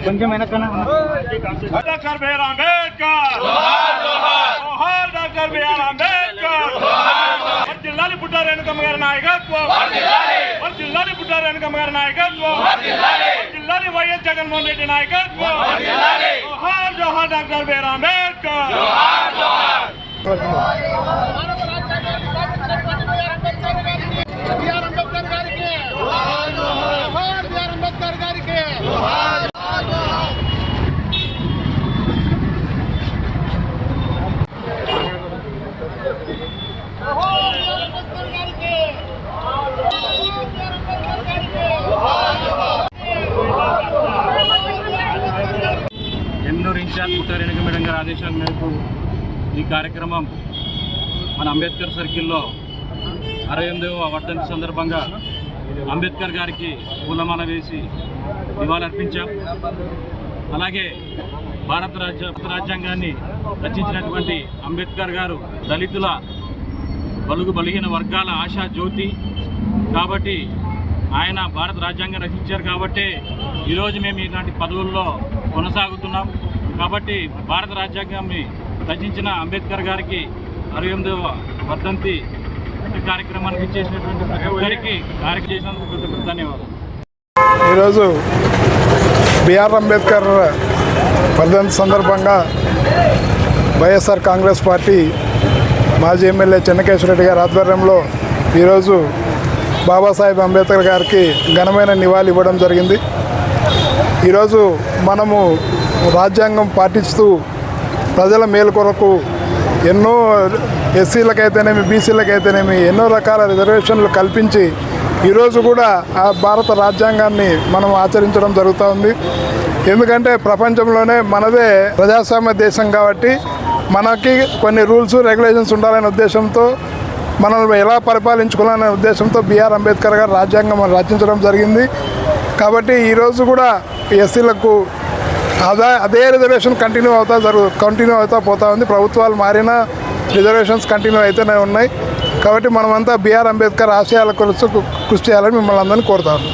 కొంచెం వెనకన్నా doctor BR Ambedkar జోహార్ doctor BR Ambedkar జిల్లాని పుట్ట రేణుకమ్మ గారి నాయకత్వం జిల్లాని పుట్ట రేణుకమ్మ గారి నాయకత్వం జిల్లాని వైఎస్ జగన్మోహన్ రెడ్డి నాయకత్వం జోహార్ జోహార్ doctor BR Ambedkar Ennore incharge పుట్ట రేణుకమ్మ మేడం గారి ఆదేశాల మేరకు ఈ కార్యక్రమం మన అంబేద్కర్ సర్కిల్లో 68వ వర్ధంతి సందర్భంగా అంబేద్కర్ గారికి పూలమాల వేసి నివాళులర్పించాం. అలాగే భారత రాజ్యాంగాన్ని రచించినటువంటి అంబేద్కర్ గారు దళితుల బలుగు బలహీన వర్గాల ఆశా జ్యోతి కాబట్టి ఆయన భారత రాజ్యాంగం రచించారు కాబట్టి ఈరోజు మేము ఇలాంటి పదవుల్లో కొనసాగుతున్నాం. కాబట్టి భారత రాజ్యాంగాన్ని రచించిన అంబేద్కర్ గారికి 68వ వర్ధంతి కార్యక్రమానికి ఇచ్చేసినటువంటి ప్రతి ఒక్కరికి కార్యక్రమం చేసినందుకు ధన్యవాదాలు. ఈరోజు బిఆర్ అంబేద్కర్ వర్ధంతి సందర్భంగా వైఎస్ఆర్ కాంగ్రెస్ పార్టీ మాజీ ఎమ్మెల్యే చెన్నకేశ్వరరెడ్డి గారి ఆధ్వర్యంలో ఈరోజు బాబాసాహెబ్ అంబేద్కర్ గారికి ఘనమైన నివాళి ఇవ్వడం జరిగింది. ఈరోజు మనము రాజ్యాంగం పాటిస్తూ ప్రజల మేలు కొరకు ఎన్నో ఎస్సీలకైతేనేమి బీసీలకైతేనేమి ఎన్నో రకాల రిజర్వేషన్లు కల్పించి ఈరోజు కూడా ఆ భారత రాజ్యాంగాన్ని మనం ఆచరించడం జరుగుతూ ఉంది. ఎందుకంటే ప్రపంచంలోనే మనదే ప్రజాస్వామ్య దేశం కాబట్టి మనకి కొన్ని రూల్స్ రెగ్యులేషన్స్ ఉండాలనే ఉద్దేశంతో మనల్ని ఎలా పరిపాలించుకోవాలనే ఉద్దేశంతో బిఆర్ అంబేద్కర్ గారు రాజ్యాంగం రచించడం జరిగింది. కాబట్టి ఈరోజు కూడా ఎస్సీలకు అదే రిజర్వేషన్ కంటిన్యూ అవుతా పోతా ఉంది. ప్రభుత్వాలు మారినా రిజర్వేషన్స్ కంటిన్యూ అయితేనే ఉన్నాయి. కాబట్టి మనమంతా బిఆర్ అంబేద్కర్ ఆశయాల కొరకు కృషి చేయాలని మిమ్మల్ని అందరినీ కోరుతాను.